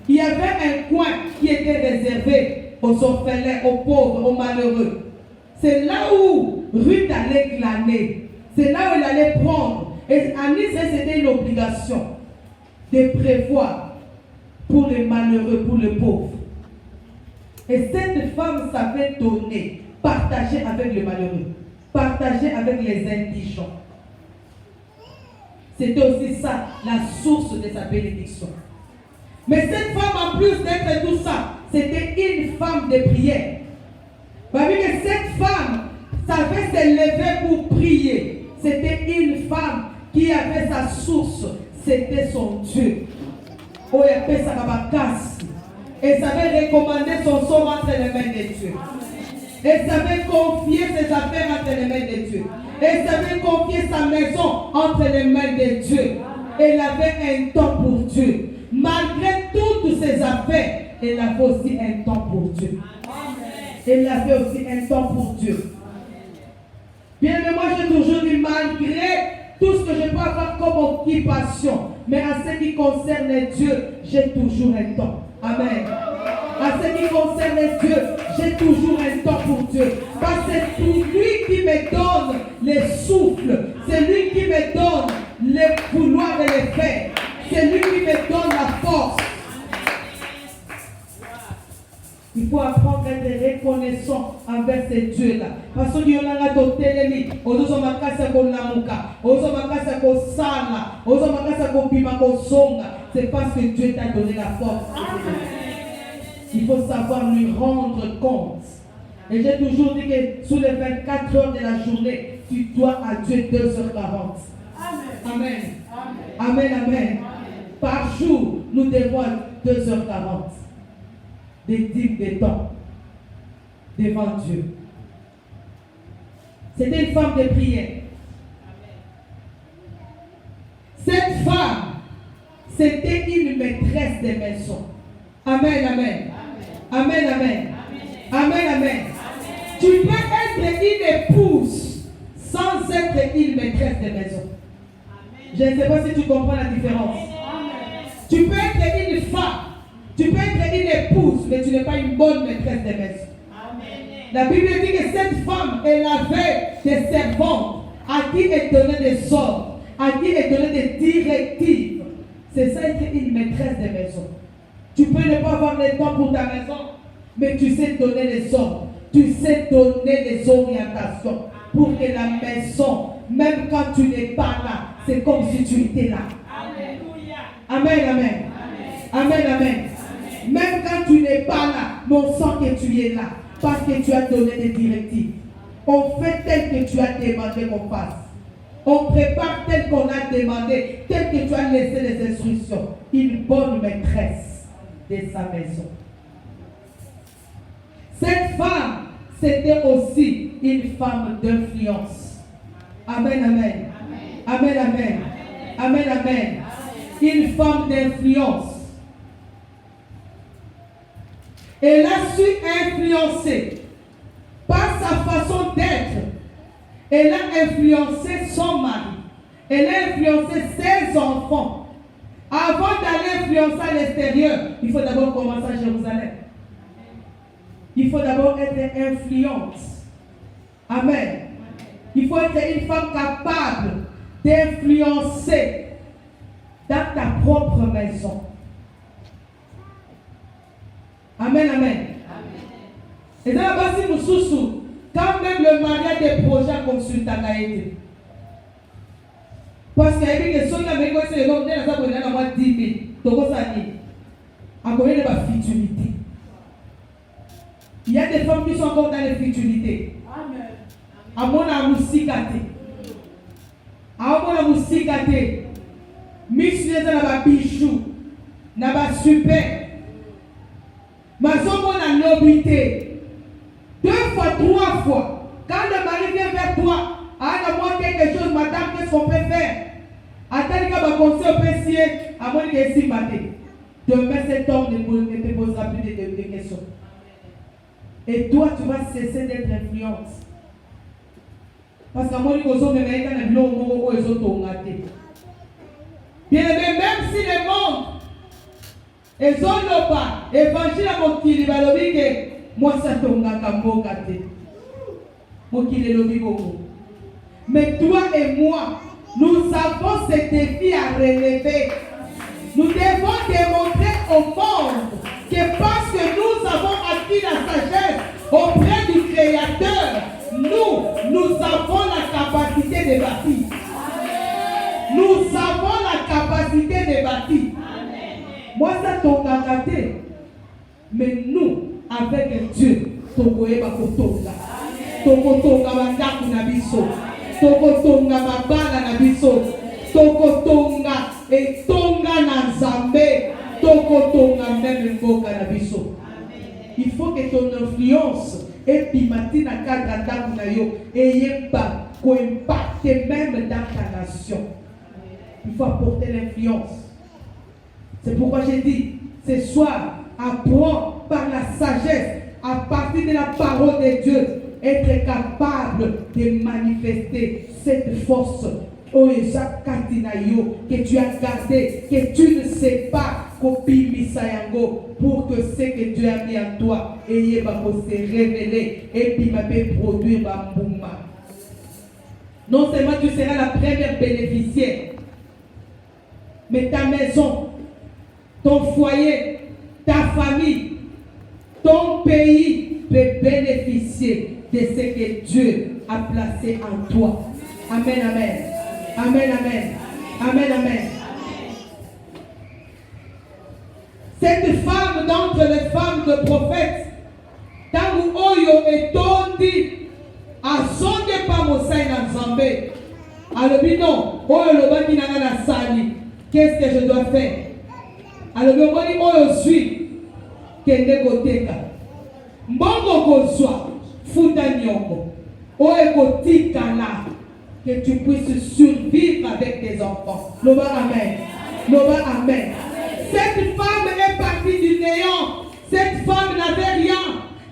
Il y avait un coin qui était réservé aux orphelins, aux pauvres, aux malheureux. C'est là où Ruth allait glaner. C'est là où elle allait prendre. Et en Israël, c'était une obligation de prévoir pour les malheureux, pour les pauvres. Et cette femme savait donner, partager avec les malheureux, partager avec les indigents. C'était aussi ça, la source de sa bénédiction. Mais cette femme, en plus d'être tout ça, c'était une femme de prière. Parce que cette femme savait se lever pour prier. C'était une femme qui avait sa source, c'était son Dieu. Elle savait recommander son sort entre les mains de Dieu. Elle savait confier ses affaires entre les mains de Dieu. Elle savait confier sa maison entre les mains de Dieu. Elle avait un temps pour Dieu. Malgré toutes ses affaires, elle avait aussi un temps pour Dieu. Elle avait aussi un temps pour Dieu. Bien, mais moi j'ai toujours dit, malgré tout ce que je peux avoir comme occupation, mais à ce qui concerne Dieu, j'ai toujours un temps. Amen. À ce qui concerne Dieu, j'ai toujours un temps pour Dieu. Parce que c'est lui qui me donne les souffles. C'est lui qui me donne les vouloir et les faire. C'est lui qui me donne la force. Il faut apprendre à être reconnaissant envers ces dieux-là. Parce que Dieu n'a pas de c'est parce que Dieu t'a donné la force. Il faut savoir lui rendre compte. Et j'ai toujours dit que sous les 24 heures de la journée, tu dois à Dieu 2h40. Amen. Amen, amen. Par jour, nous devons 2h40 de dîmes de temps devant Dieu. C'était une femme de prière. Cette femme, c'était une maîtresse de maison. Amen, amen. Amen, amen. Amen, amen. Tu peux être une épouse sans être une maîtresse de maison. Je ne sais pas si tu comprends la différence. Tu peux être une femme, tu peux être une épouse, mais tu n'es pas une bonne maîtresse de maison. La Bible dit que cette femme, elle avait des servantes à qui elle donnait des ordres, à qui elle donnait des directives. C'est ça être une maîtresse de maison. Tu peux ne pas avoir le temps pour ta maison, mais tu sais donner les ordres, tu sais donner les orientations pour que la maison, même quand tu n'es pas là, c'est comme si tu étais là. Amen, amen. Amen, amen. Même quand tu n'es pas là, mais on sent que tu es là. Parce que tu as donné des directives. On fait tel que tu as demandé qu'on fasse. On prépare tel qu'on a demandé, tel que tu as laissé les instructions. Une bonne maîtresse de sa maison. Cette femme, c'était aussi une femme d'influence. Amen, amen. Amen, amen. Amen, amen. Une femme d'influence. Elle a su influencer par sa façon d'être. Elle a influencé son mari. Elle a influencé ses enfants. Avant d'aller influencer à l'extérieur, il faut d'abord commencer à Jérusalem. Il faut d'abord être influente. Amen. Il faut être une femme capable d'influencer dans ta propre maison. Amen, amen. Et dans la base de quand même le mariage des projets consultant a été. Parce qu'il y a des questions qui ont été faites, donc il y a 10 000. Donc, ça dit, à combien de futilité. Il y a des femmes qui sont encore dans les futilités. Amen. À mon amour, à mon amour, Miss les a bijoux, n'a pas super. Mais on a l'obité. 2 fois, 3 fois. Quand le mari vient vers toi, à moi quelque chose, madame, qu'est-ce qu'on peut faire? Attends, quand va conseiller au PC, à moi qu'il est si maté. Demain, cet homme ne te posera plus de questions. Et toi, tu vas cesser d'être influente. Parce qu'à moi, il y a des gens bien aimé, même si le monde et son loba, évangile à Mokili, balobike, moi ça tonga kamboka te. Mokili lobi boko. Mais toi et moi, nous avons ce défi à relever. Nous devons démontrer au monde que parce que nous avons acquis la sagesse auprès du Créateur, nous avons la capacité de bâtir. Nous avons la capacité de bâtir. Moi, ça tonga raté. Mais nous, avec Dieu, tokoye bakotonga. Tokotonga bandaku na biso. Tokotonga mabana na biso. Tokotonga et tonga na nzambe. Tokotonga même mboka na biso. Il faut que ton influence et pimati na cadre ndaku na yo eyeba ko impacter même dans ta nation. Il faut apporter l'influence. C'est pourquoi j'ai dit, ce soir, apprends par la sagesse, à partir de la parole de Dieu, être capable de manifester cette force que tu as gardé, que tu ne sais pas pour que ce que Dieu a mis en toi et se révéler et puis produire Bambouma. Non seulement tu seras la première bénéficiaire, mais ta maison, ton foyer, ta famille, ton pays peut bénéficier de ce que Dieu a placé en toi. Amen, amen. Amen, amen. Amen, amen. Cette femme d'entre les femmes de prophètes, tant où Oyo est tondi, à son départ, Mosaï Nzambé. Alors, non, Oyo le baki na sali. Qu'est-ce que je dois faire? Alors, le baki Oyo suit. Kende Goteka. Mbongo Kozwa. Futa Nyongo. Oyo Gotika là. Que tu puisses survivre avec tes enfants. Loba amen. Loba amen. Cette femme est partie du néant. Cette femme n'avait rien.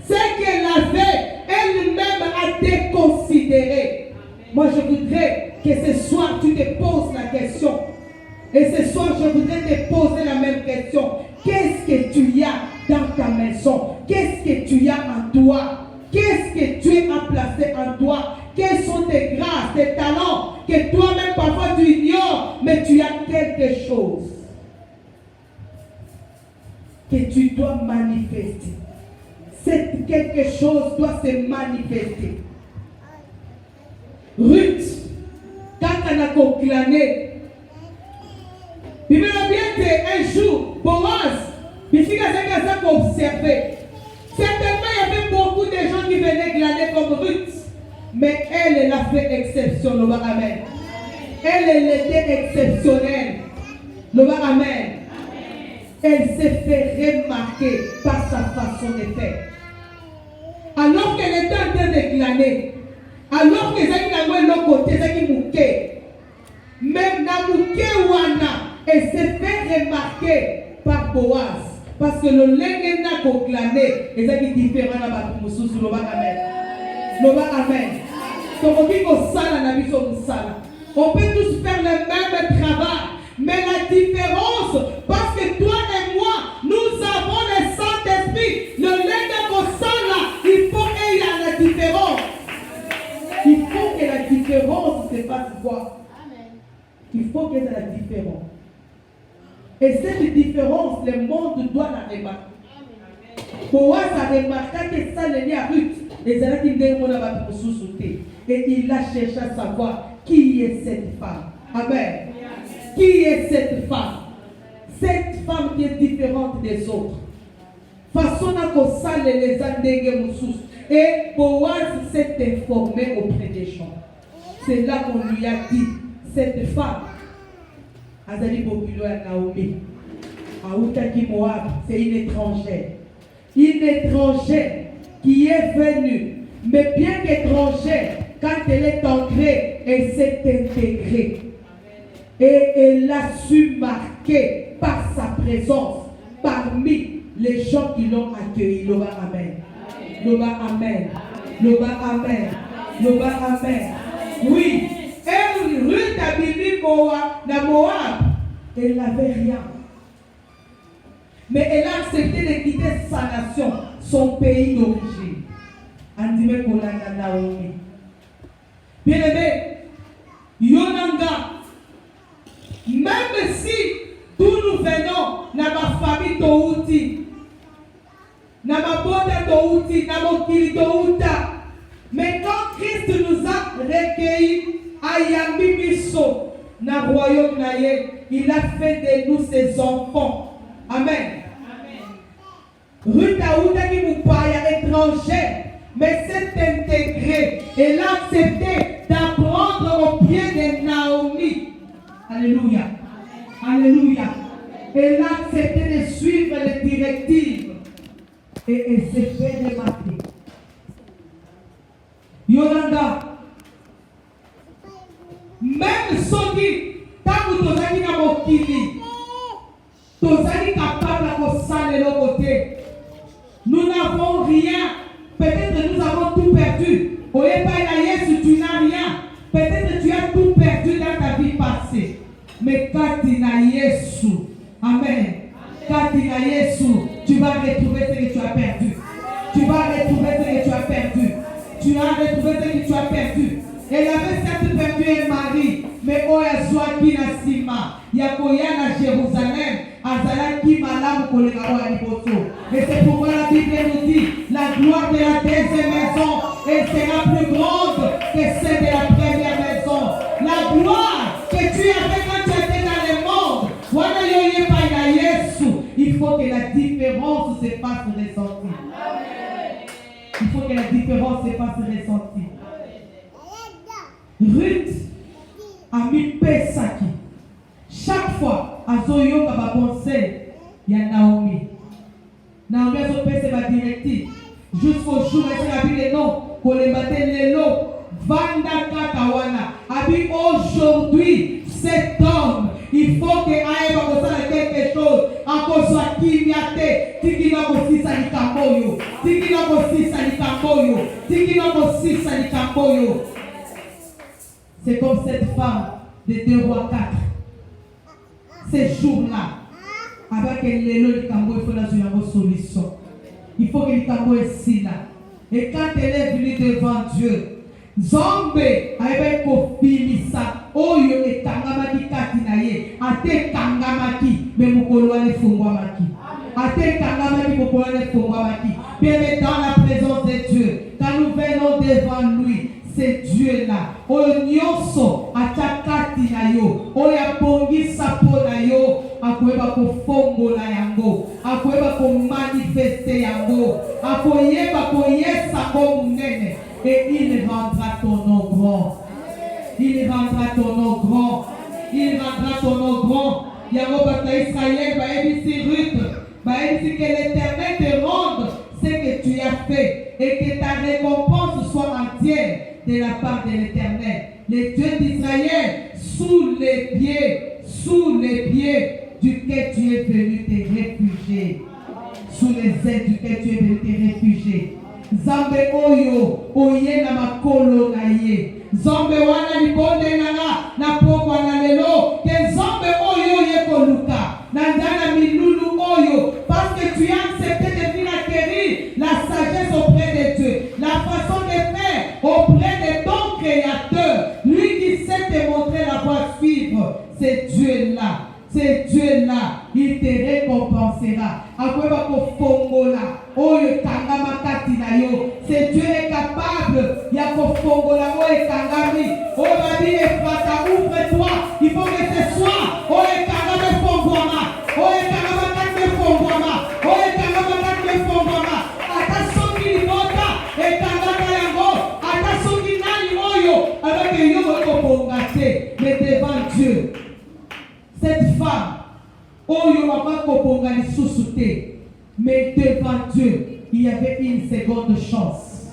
Ce qu'elle avait, elle-même a déconsidéré. Moi, je voudrais que ce soir, tu te poses la question. Et ce soir, je voudrais te poser la même y a dans ta maison? Qu'est-ce que tu as en toi? Qu'est-ce que tu as placé en toi? Quelles sont tes grâces, tes talents que toi-même parfois tu ignores, mais tu as quelque chose que tu dois manifester. C'est quelque chose doit se manifester. Ruth, quand elle a conclamé, il me l'a bien dit un jour, Boaz, il s'est observé. Certainement, il y avait beaucoup de gens qui venaient glaner comme Ruth, mais elle a fait exception. Amen. Elle était exceptionnelle. Amen. Elle s'est fait remarquer par sa façon de faire. Alors qu'elle était en train de glaner, alors que Zaki n'a pas l'autre côté, Zaki Mouké, même dans Mouké Wana, elle s'est fait remarquer par Boaz. Parce que le lingue n'a qu'au glaner, et Zaki différent dans la Moussous, Amen. Amen. Donc on dit qu'on on peut tous faire le même travail, mais la différence, parce que toi et moi, nous avons le Saint-Esprit, le lingue qu'on sent là, il faut qu'il y ait la différence. Il faut que la différence se fasse voir. Il faut qu'il y ait la différence. Et cette différence, le monde doit la remarquer. Boaz a remarqué que ça n'est à Ruth. Et il a cherché à savoir qui est cette femme. Amen. Qui est cette femme? Cette femme qui est différente des autres. Façon à qu'on les andégues. Et Boaz s'est informé auprès des gens. C'est là qu'on lui a dit, cette femme, Azali Bobilo et Naomi, Aoutaki Moab, c'est une étrangère. Une étrangère qui est venue, mais bien qu'étrangère, quand elle est entrée, elle s'est intégrée. Et elle a su marquer par sa présence parmi les gens qui l'ont accueilli. Loba Amen. Loba Amen. Loba Amen. Loba Amen. Oui. Et Ruth a béni Moab. Elle n'avait rien. Mais elle a accepté de quitter sa nation, son pays d'origine. Andime Kolanga Naomi. Bien aimé, Yonanga, même si d'où nous venons, dans ma famille Touti, dans ma bota Touti, dans mon kili Touta, mais quand Christ nous a recueillis à Yambi Bisso, dans le royaume Naye, il a fait de nous ses enfants. Amen. Ruth Aouda qui vous parle étrangère, mais s'est intégrée. Elle a accepté d'apprendre au pied de Naomi. Alléluia. Alléluia. Elle a accepté de suivre les directives. Et elle s'est fait remarquer. Yolanda, même Soki, tant que tu as dit à mon kili, tu as dit capable de s'aller de l'autre côté. Nous n'avons rien. Peut-être nous avons tout perdu. Au Yesu, tu n'as rien. Peut-être tu as tout perdu dans ta vie passée. Mais quand tu as Yesu, Amen. Quand tu as Yesu, tu vas retrouver ce que tu as perdu. Tu vas retrouver ce que tu as perdu. Tu vas retrouver ce que tu as perdu. Elle avait certes perdu un mari, mais Oyazoaki na Sima, Yakoya na Jérusalem, Azalaki Malam Kolekao Aliboto. Et c'est pourquoi la Bible nous dit, la gloire de la deuxième maison, elle sera plus grande que celle de la première maison. La gloire que tu avais quand tu étais dans le monde, il faut que la différence se fasse ressentir. Il faut que la différence se fasse ressentir. Ruth a mis Pesaki. Chaque fois, à Zoyo, à ma conseil, il y a Naomi. Naomi a son pèse ma directive. Jusqu'au jour où elle a dit le nom, pour les matin, le nom, Vanda Katawana. A dit aujourd'hui, cet homme, il faut que aille à quelque chose. À cause de qui il a été, qui n'a pas aussi Salikamoyo, qui n'a pas aussi Salikamoyo, qui n'a pas aussi Salikamoyo. C'est comme cette femme de 2 rois 4. Ces jours-là, Avec l'élo, il faut la solution. Il faut que l'Ikambo est si là. Et quand elle est venue devant Dieu, Zombe avec Kofimisa, Oyo et Kangamaki Katinaye, Ate Kangamaki, Memukoloane Fungwamaki. Ate Kangamaki, Memukoloane Fungwamaki. Bien, dans la présence de Dieu, quand nous venons devant lui, c'est Dieu là. Onyoso, Atakati na yo, Oya Pongi Sapo na yo, Akoeba ko fongo la yango, Akoeba ko manifester yango, Akoyeba ko yesa ko munene, et il rendra ton nom grand. Il rendra ton nom grand. Il rendra ton nom grand. Yango bata Israël, ba ebisi Ruth, ba ebisi que l'Éternel te rende ce que tu as fait et que ta récompense soit entière de la part de l'Éternel, le Dieu d'Israël, sous les pieds duquel tu es venu te réfugier, sous les ailes duquel tu es venu te réfugier. Zambe oyo oye na makolo na ye, Zambe wana libonde na pokwa na lelo, que Zambe oyo ye koluka na ndana milulu oyo, parce que tu as accepté de venir acquérir la sagesse auprès de Dieu, la façon de faire auprès de ton Créateur, lui qui sait te montrer la voie à suivre. C'est Dieu là, c'est Dieu là, il te récompensera. Akweba ko fongola, oyo kangama kati na yo, c'est Dieu est capable, ya ko fongola oyo kangami, oyo babi efata, ouvre-toi, il faut que ce soit, oyo kangame fongwama, oyo kangama kati fongwama, oyo kangama kati fongwama, ata soki libota, ekangama yango, ata soki nani oyo, avec yo ko bongate, mais devant Dieu. Cette femme, oyo mama koponga lisusu te, mais devant Dieu, il y avait une seconde chance.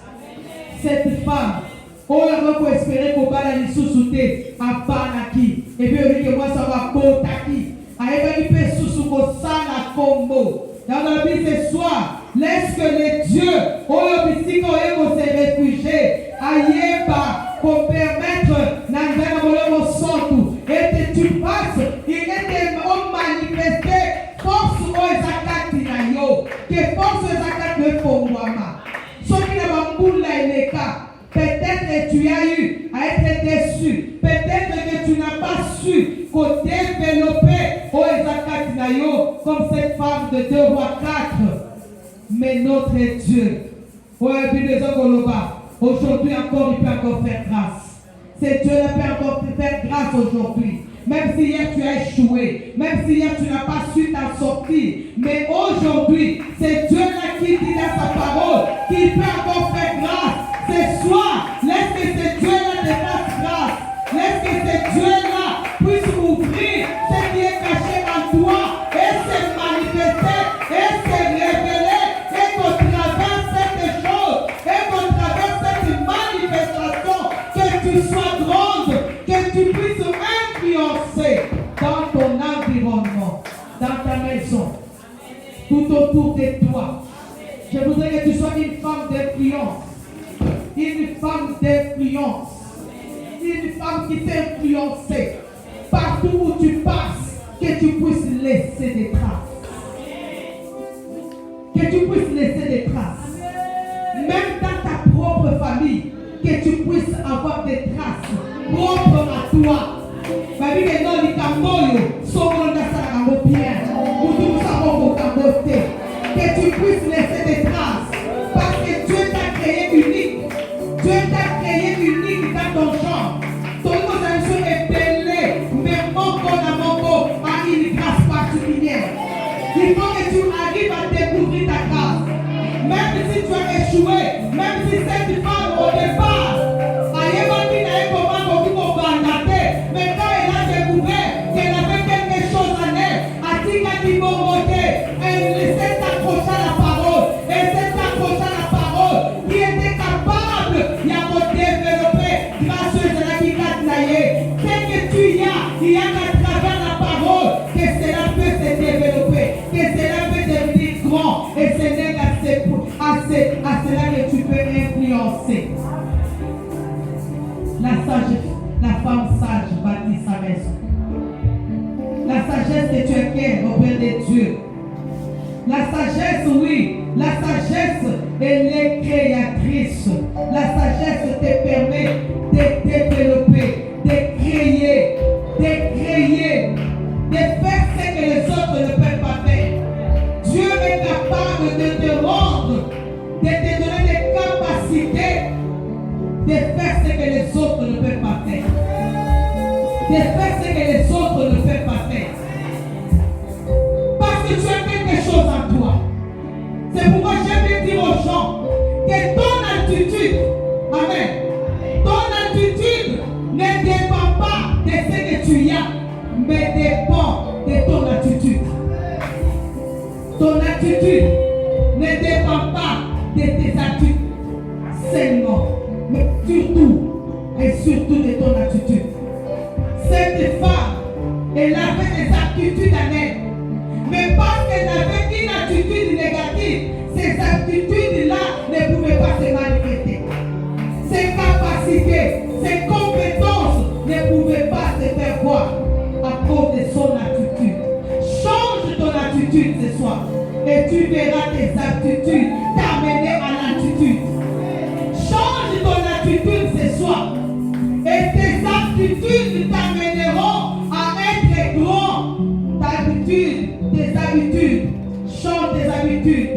Cette femme, oyo mama ko espérer ko bala lisusu te, abanaki, et puis on dit que moi ça va kotaki, aebaki pe susu ko sala kombo. Dans la vie ce soir, laisse que les dieux, oyo bisiko eko se réfugier, ayeba pour permettre n'andana molemo sotu, et que tu passes, il était manifesté force aux zakati na yo, que force aux zakati de fongwama. Ce qui n'a pas boule les cas, peut-être que tu as eu à être déçu, peut-être que tu n'as pas su qu'on développer aux zakati na yo, comme cette femme de 2 rois 4. Mais notre Dieu, aujourd'hui encore, il peut encore faire grâce. C'est Dieu qui peut encore faire grâce aujourd'hui. Même si hier tu as échoué, même si hier tu n'as pas su t'en sortir, mais aujourd'hui, c'est Dieu là qui dit dans sa parole qu'il peut encore faire grâce. Ce soir, laisse que ce Dieu là te fasse grâce. Laisse que ce Dieu là puisse ouvrir ce qui est caché en toi et se manifester et se révéler et qu'on traverse cette chose et qu'on traverse cette manifestation, que tu sois grande, que tu puisses influencer dans ton environnement, dans ta maison, tout autour de toi. Je voudrais que tu sois une femme d'influence, une femme d'influence, une femme qui t'influence partout où tu passes, que tu puisses laisser des traces. Que tu puisses laisser des traces. Même dans ta propre famille, que tu puisses avoir des traces propres à toi. Babi que non ni kamboyo, somo na sala kambo bien. Mutu sabo kambote. Que tu puisses laisser des traces, parce que Dieu t'a créé unique. Dieu t'a créé unique dans ton genre. Ton organisation est belle, mais mon corps a une grâce particulière. Il faut que tu arrives à découvrir ta grâce. Même si tu as échoué, même si cette femme au départ, mais quand elle a découvert qu'elle avait quelque chose en elle, Atika qui elle s'est accrochée à la parole. Elle s'est accrochée à la parole qui était capable de développer grâce à la Kikatnaye. C'est que tu y a qu'à travers la parole que cela peut se développer, que cela peut devenir grand. Et ce n'est à cela que tu peux influencer. La femme sage bâtit sa maison. La sagesse que tu as quelqu'un auprès de Dieu. La sagesse, oui, la sagesse, elle est créatrice. La sagesse te permet de développer, de créer, de faire ce que les autres ne peuvent pas faire. Dieu est capable de te rendre, de te donner des capacités de faire ce que les autres ne peuvent pas faire. De faire ce que les autres ne peuvent pas faire. Parce que tu as quelque chose en toi. C'est pourquoi j'aime dire aux gens que ton attitude, amen, ton attitude ne dépend pas de ce que tu as, mais dépend de ton attitude. Ton attitude ne dépend pas de tes attitudes seulement, mais surtout de ton attitude. Cette femme, elle avait des attitudes en elle. Mais parce qu'elle avait une attitude négative, ces attitudes-là ne pouvaient pas se manifester. Ses capacités, ses compétences ne pouvaient pas se faire voir à cause de son attitude. Change ton attitude ce soir et tu verras tes attitudes t'amener à l'attitude. Change ton attitude ce soir et tes attitudes t'amèneront à être grand. Tes habitudes, change tes habitudes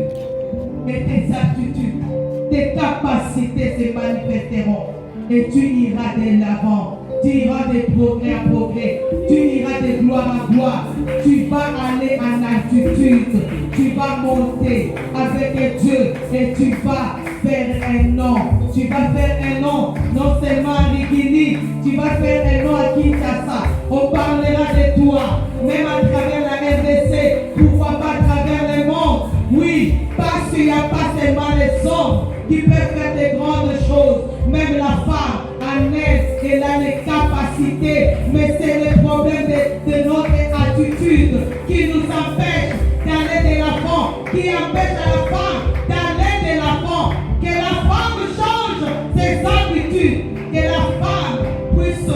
et tes aptitudes, tes capacités se manifesteront et tu iras de l'avant, tu iras de progrès en progrès, tu iras de gloire en gloire, tu vas aller en altitude, tu vas monter avec Dieu et tu vas faire un nom, tu vas faire un nom, non seulement à Rigini, tu vas faire un nom à Kinshasa, on parlera de toi, même à travers la RDC, pourquoi pas à travers le monde, oui, parce qu'il n'y a pas seulement les hommes qui peuvent faire de grandes choses, même la femme, en elle a les capacités, mais c'est le problème de notre attitude qui nous empêche d'aller de l'avant, qui empêche à la femme d'aller de l'avant, que la femme change ses habitudes, que la femme puisse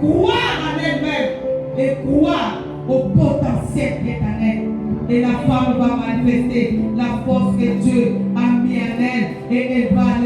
croire en elle-même et croire au potentiel qui est en elle. Et la femme va manifester la force que Dieu a mis en elle et elle va